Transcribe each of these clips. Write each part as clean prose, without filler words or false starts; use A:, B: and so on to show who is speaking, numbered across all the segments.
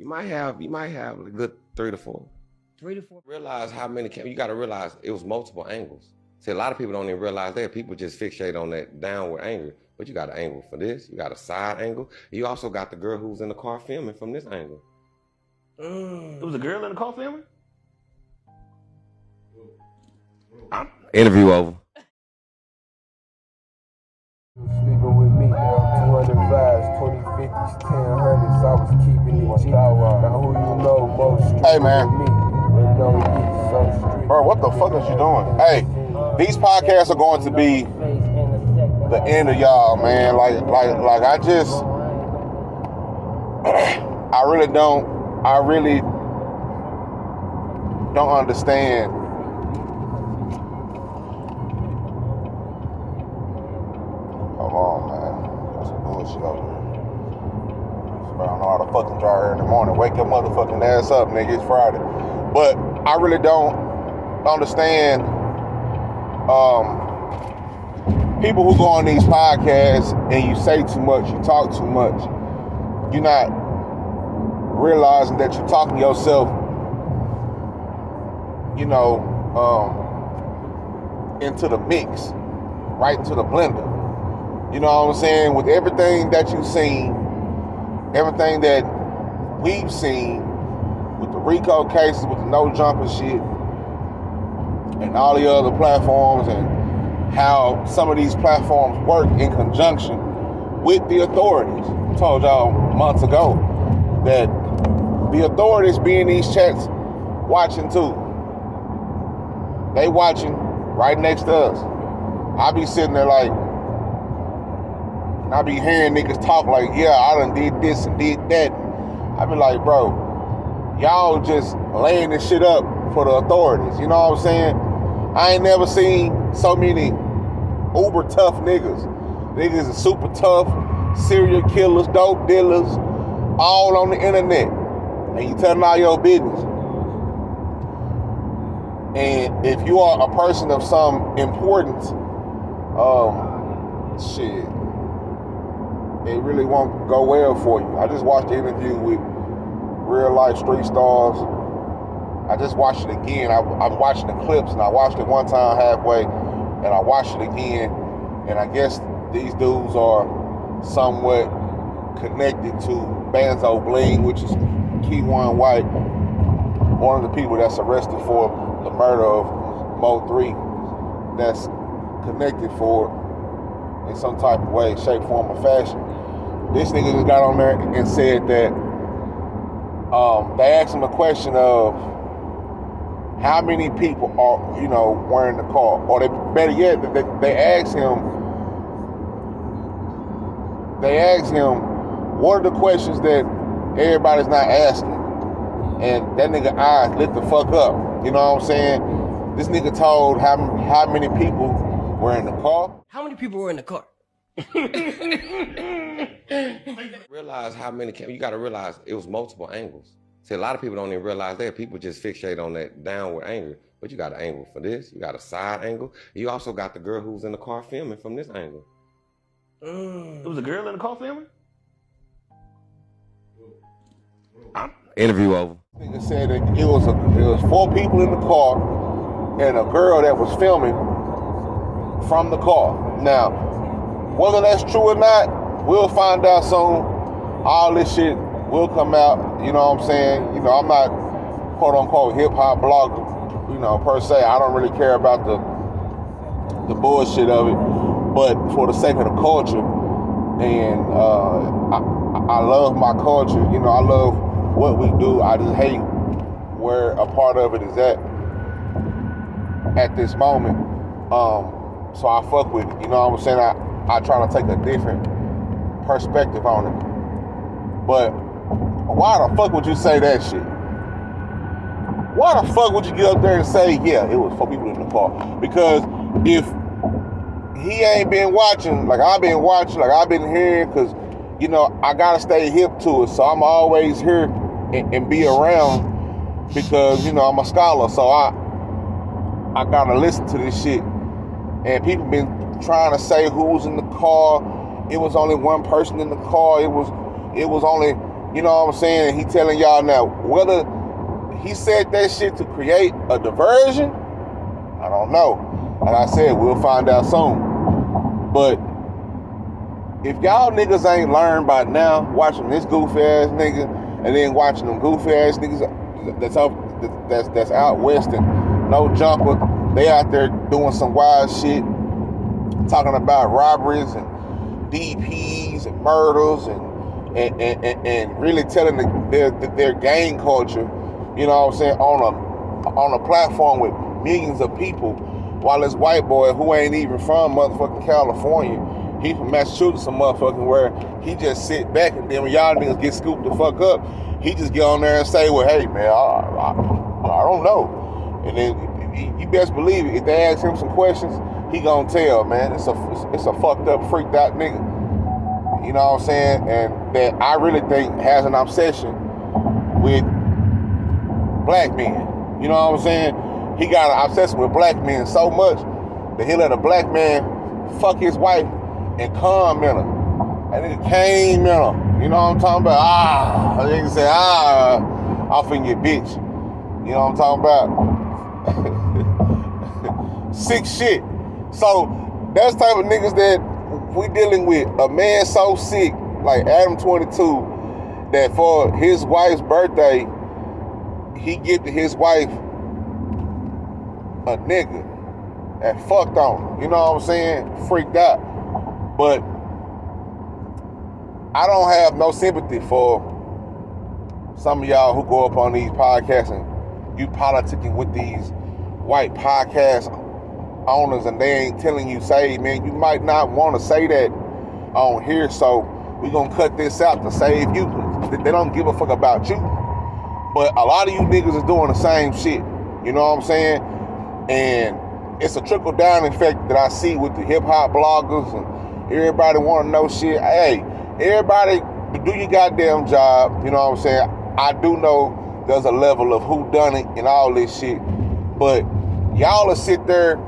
A: You might have a good 3 to 4.
B: 3 to 4.
A: Realize how many you got to realize it was multiple angles. See, a lot of people don't even realize that. People just fixate on that downward angle. But you got an angle for this. You got a side angle. You also got the girl who's in the car filming from this angle.
C: There was a girl in the car filming?
A: Interview over.
D: Sleeping with me, 200 vibes, 2050s, 1000s. I was keeping it G. Now who you know most?
E: Hey man,
D: so
E: bro, what the fuck is you doing? Hey, these podcasts are going to be the end of y'all, man. Like I just, I really don't understand. Hold on, man. That's some bullshit over here. I don't know how to fucking dry hair in the morning. Wake your motherfucking ass up, nigga. It's Friday. But I really don't understand people who go on these podcasts and you say too much, you talk too much. You're not realizing that you're talking to yourself, into the mix, right into the blender. You know what I'm saying? With everything that you've seen, everything that we've seen, with the RICO cases, with the no jumper shit, and all the other platforms, and how some of these platforms work in conjunction with the authorities. I told y'all months ago that the authorities be in these chats watching too. They watching right next to us. I be sitting there like, I be hearing niggas talk like, yeah, I done did this and did that. I be like, bro, y'all just laying this shit up for the authorities. You know what I'm saying? I ain't never seen so many uber tough niggas. Niggas are super tough, serial killers, dope dealers, all on the internet. And you telling all your business. And if you are a person of some importance, shit, it really won't go well for you. I just watched the interview with real life street stars. I just watched it again. I'm watching the clips, and I watched it one time halfway, and I watched it again. And I guess these dudes are somewhat connected to Banzo Bling, which is Keyone White, one of the people that's arrested for the murder of Mo 3, that's connected for in some type of way, shape, form, or fashion. This nigga just got on there and said that they asked him a question of how many people are, were in the car, or they better yet, they asked him, what are the questions that everybody's not asking? And that nigga eyes lit the fuck up. You know what I'm saying? This nigga told how many people were in the car.
B: How many people were in the car?
A: Realize how many you got to realize it was multiple angles. See, a lot of people don't even realize that. People just fixate on that downward angle. But you got an angle for this. You got a side angle. You also got the girl who's in the car filming from this angle.
C: There was a girl in the car filming?
A: Interview over.
E: Nigga said that it was 4 people in the car and a girl that was filming from the car. Now, whether that's true or not, we'll find out soon. All this shit will come out, you know what I'm saying? I'm not quote unquote hip hop blogger, per se. I don't really care about the bullshit of it, but for the sake of the culture, and I love my culture, I love what we do. I just hate where a part of it is at this moment. So I fuck with it, you know what I'm saying? I try to take a different perspective on it. But why the fuck would you say that shit? Why the fuck would you get up there and say, yeah, it was 4 people in the car? Because if he ain't been watching, like I've been watching, like I've been hearing, because, I gotta stay hip to it. So I'm always here and be around because, I'm a scholar. So I gotta listen to this shit. And people been trying to say who was in the car. It was only one person in the car. It was only You know what I'm saying? He telling y'all now whether he said that shit to create a diversion, I don't know. Like I said, we'll find out soon. But if y'all niggas ain't learned by now, watching this goofy ass nigga and then watching them goofy ass niggas that's out west and no jumper, they out there doing some wild shit, talking about robberies and DPs and murders and really telling their gang culture, you know what I'm saying, on a platform with millions of people, while this white boy who ain't even from motherfucking California, he from Massachusetts, some motherfucking where he just sit back and then when y'all niggas get scooped the fuck up, he just get on there and say, well, hey man, I don't know. And then you best believe it, if they ask him some questions, he gonna tell, man. It's a fucked up, freaked out nigga. You know what I'm saying? And that I really think has an obsession with black men. You know what I'm saying? He got an obsession with black men so much that he let a black man fuck his wife and come in her. And nigga came in her. You know what I'm talking about? A nigga say, off in your bitch. You know what I'm talking about? Sick shit. So that's the type of niggas that we dealing with. A man so sick, like Adam 22, that for his wife's birthday, he gifted his wife a nigga and fucked on her. You know what I'm saying? Freaked out. But I don't have no sympathy for some of y'all who go up on these podcasts and you politicking with these white podcast owners and they ain't telling you, say, man, you might not want to say that on here, so we're going to cut this out to save you. They don't give a fuck about you. But a lot of you niggas is doing the same shit. You know what I'm saying? And it's a trickle-down effect that I see with the hip-hop bloggers and everybody want to know shit. Hey, everybody do your goddamn job. You know what I'm saying? I do know there's a level of whodunit and all this shit. But y'all will sit there,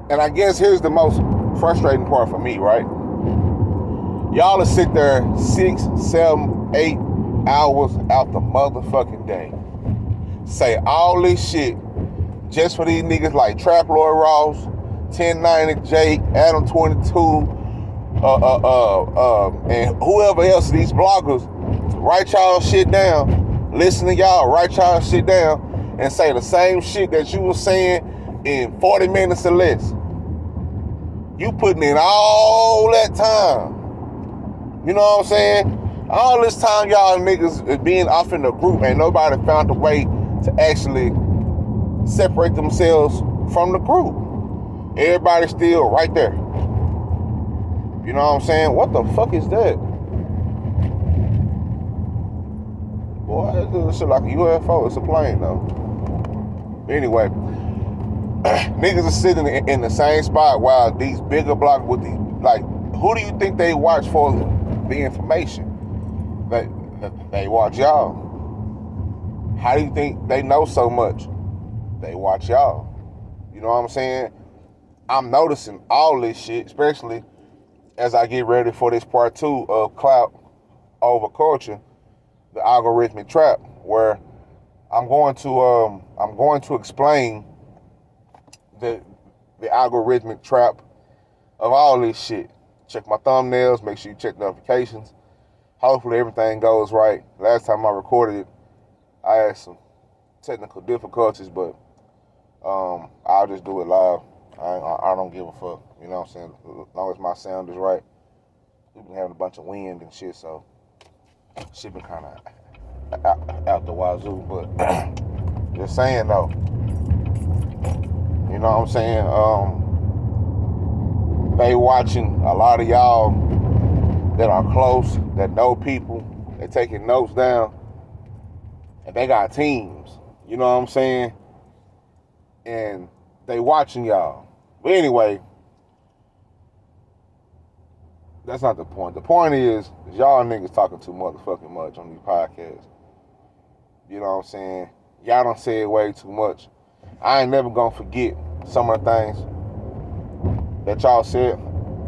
E: and I guess here's the most frustrating part for me, right? Y'all will sit there 6, 7, 8 hours out the motherfucking day. Say all this shit just for these niggas like Trap Lord Ross, 1090 Jake, Adam 22, and whoever else, these bloggers, write y'all shit down, listen to y'all, write y'all shit down, and say the same shit that you was saying in 40 minutes or less. You putting in all that time. You know what I'm saying? All this time y'all niggas is being off in the group, ain't nobody found a way to actually separate themselves from the group. Everybody's still right there. You know what I'm saying? What the fuck is that? Boy, this shit like a UFO. It's a plane though. Anyway, niggas are sitting in the same spot while these bigger blocks with these, like, who do you think they watch for the information? They watch y'all. How do you think they know so much? They watch y'all. You know what I'm saying? I'm noticing all this shit, especially as I get ready for this part 2 of Clout Over Culture, the algorithmic trap, where I'm going to explain the algorithmic trap of all this shit. Check my thumbnails, make sure you check notifications. Hopefully everything goes right. Last time I recorded it, I had some technical difficulties, but I'll just do it live. I don't give a fuck. You know what I'm saying? As long as my sound is right. We've been having a bunch of wind and shit, so shit been kind of out the wazoo. But just saying though, you know what I'm saying? They watching a lot of y'all that are close, that know people, they taking notes down, and they got teams. You know what I'm saying? And they watching y'all. But anyway, that's not the point. The point is y'all niggas talking too motherfucking much on these podcasts. You know what I'm saying? Y'all done said way too much. I ain't never gonna forget some of the things that y'all said.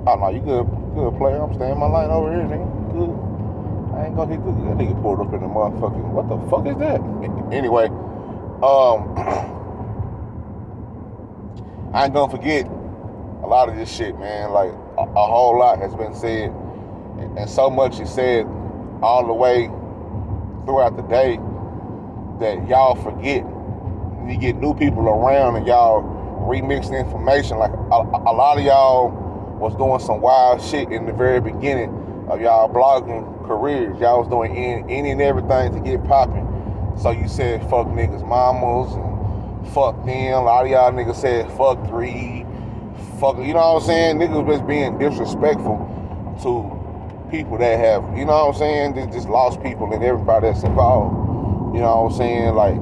E: Oh no, you good. Good play. I'm staying my line over here, nigga. Good. I ain't gonna hit that nigga pulled up in the motherfucking. What the fuck is that? Anyway, I ain't gonna forget a lot of this shit, man. Like a whole lot has been said, and so much is said all the way throughout the day that y'all forget. You get new people around and y'all remix the information. Like a lot of y'all was doing some wild shit in the very beginning of y'all blogging careers. Y'all was doing any and everything to get popping. So you said fuck niggas mamas and fuck them. A lot of y'all niggas said fuck 3, fuck, you know what I'm saying? Niggas was being disrespectful to people that have, you know what I'm saying, just lost people and everybody that's involved. You know what I'm saying? Like,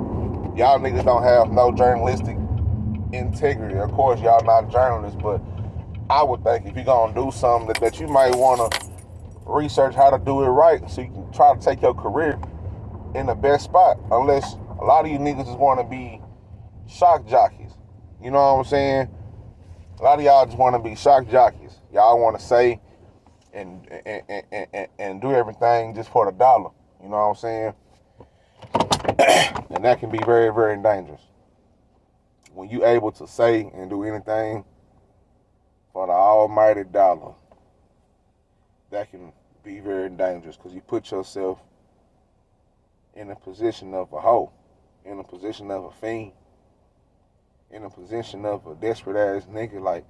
E: y'all niggas don't have no journalistic integrity. Of course, y'all not journalists, but I would think if you're gonna do something that you might wanna research how to do it right so you can try to take your career in the best spot. Unless a lot of you niggas just wanna be shock jockeys. You know what I'm saying? A lot of y'all just wanna be shock jockeys. Y'all wanna say and do everything just for the dollar. You know what I'm saying? And that can be very, very dangerous. When you able to say and do anything for the almighty dollar, that can be very dangerous because you put yourself in a position of a hoe, in a position of a fiend, in a position of a desperate ass nigga. Like,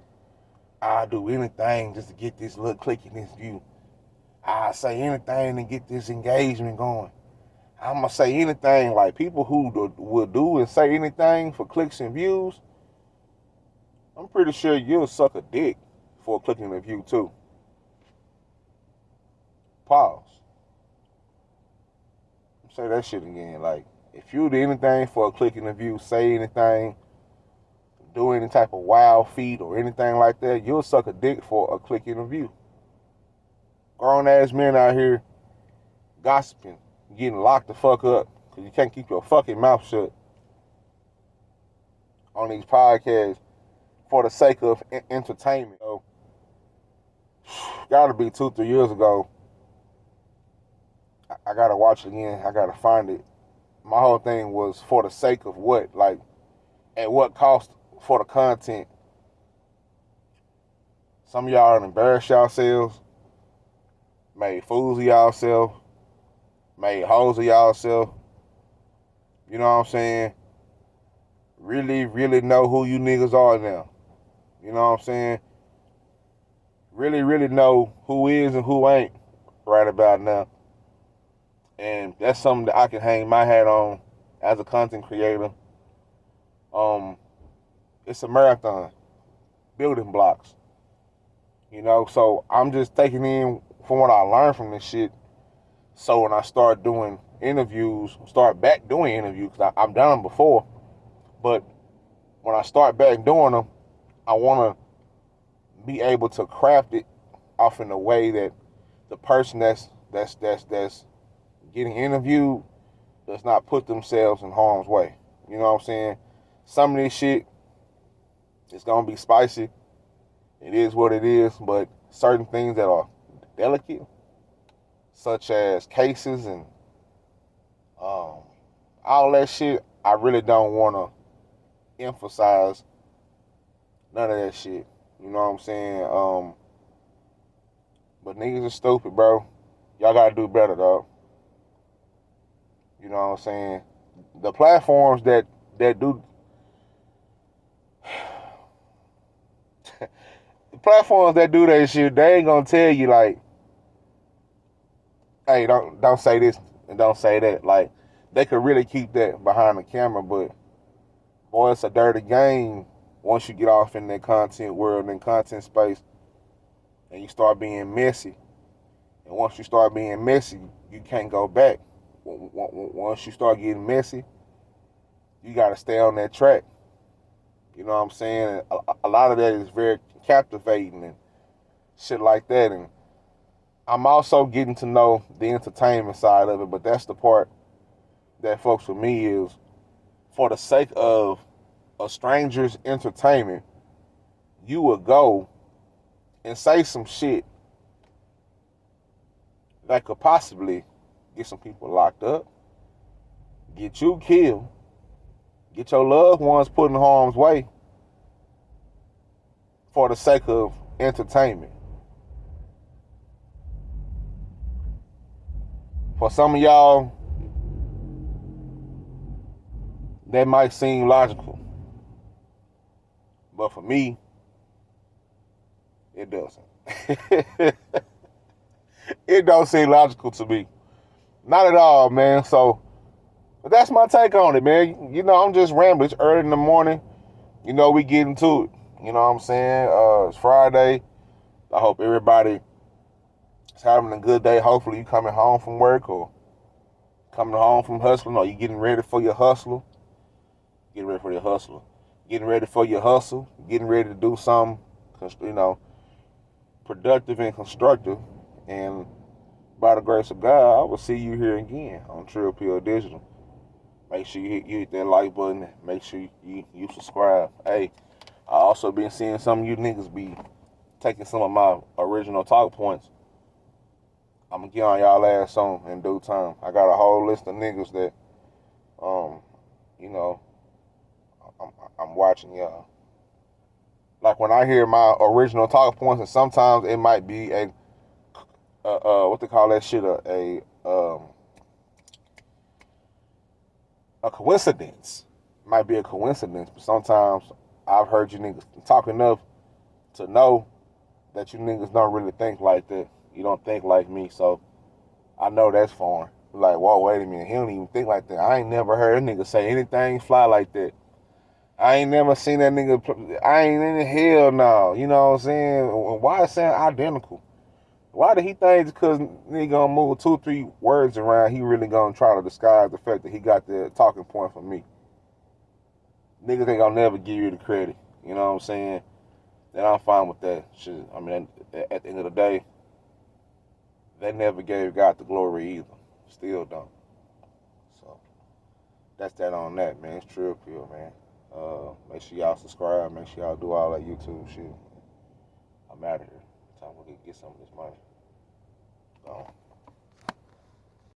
E: I'll do anything just to get this little click in this view. I'll say anything to get this engagement going. I'm going to say anything. Like, people who will do and say anything for clicks and views, I'm pretty sure you'll suck a dick for a click and a view too. Pause. Say that shit again. Like, if you do anything for a click and a view, say anything, do any type of wild feat or anything like that, you'll suck a dick for a click and a view. Grown ass men out here gossiping, getting locked the fuck up because you can't keep your fucking mouth shut on these podcasts for the sake of entertainment. So, gotta be 2-3 years ago. I gotta watch it again. I gotta find it. My whole thing was for the sake of what? Like, at what cost for the content? Some of y'all embarrassed yourselves, made fools of yourselves, made hoes of yourself. You know what I'm saying? Really, really know who you niggas are now. You know what I'm saying? Really, really know who is and who ain't right about now. And that's something that I can hang my hat on as a content creator. It's a marathon, building blocks. You know, so I'm just taking in from what I learned from this shit. So when I start doing interviews, start back doing interviews, because I've done them before, but when I start back doing them, I want to be able to craft it off in a way that the person that's getting interviewed does not put themselves in harm's way. You know what I'm saying? Some of this shit is gonna be spicy. It is what it is, but certain things that are delicate, such as cases and all that shit, I really don't want to emphasize none of that shit. You know what I'm saying? But niggas are stupid, bro. Y'all gotta do better, dog. You know what I'm saying? The platforms that do the platforms that do that shit, they ain't gonna tell you like, hey, don't say this and don't say that. Like, they could really keep that behind the camera, but boy, it's a dirty game once you get off in that content world and content space and you start being messy. And once you start being messy, you can't go back. Once you start getting messy, you got to stay on that track. You know what I'm saying? A lot of that is very captivating and shit like that. And I'm also getting to know the entertainment side of it, but that's the part that fucks with me is for the sake of a stranger's entertainment, you would go and say some shit that could possibly get some people locked up, get you killed, get your loved ones put in harm's way for the sake of entertainment. For some of y'all, that might seem logical. But for me, it doesn't. It don't seem logical to me. Not at all, man. So, but that's my take on it, man. You know, I'm just rambling. It's early in the morning. You know, we get into it. You know what I'm saying? It's Friday. I hope everybody is having a good day. Hopefully you coming home from work or coming home from hustling, or you getting ready for your hustle. Getting ready for your hustle. Getting ready for your hustle. Getting ready to do something, you know, productive and constructive. And by the grace of God, I will see you here again on Trill Pill Digital. Make sure you hit that like button. Make sure you subscribe. Hey, I also been seeing some of you niggas be taking some of my original talk points. I'm gonna get on y'all ass on in due time. I got a whole list of niggas that, you know, I'm watching y'all. Like when I hear my original talk points, and sometimes it might be a what they call that shit, a coincidence. It might be a coincidence, but sometimes I've heard you niggas talk enough to know that you niggas don't really think like that. You don't think like me, so I know that's foreign. Like, whoa, wait a minute, he don't even think like that. I ain't never heard a nigga say anything fly like that. I ain't never seen that nigga, I ain't in the hell no. You know what I'm saying? Why it sound identical? Why did he think because nigga gonna move 2 or 3 words around, he really gonna try to disguise the fact that he got the talking point from me? Niggas ain't gonna never give you the credit. You know what I'm saying? And I'm fine with that shit. I mean, at the end of the day, they never gave God the glory either. Still don't. So, that's that on that, man. It's Trill Pill, man. Make sure y'all subscribe. Make sure y'all do all that YouTube shit. I'm out of here. Time to get some of this money. Gone.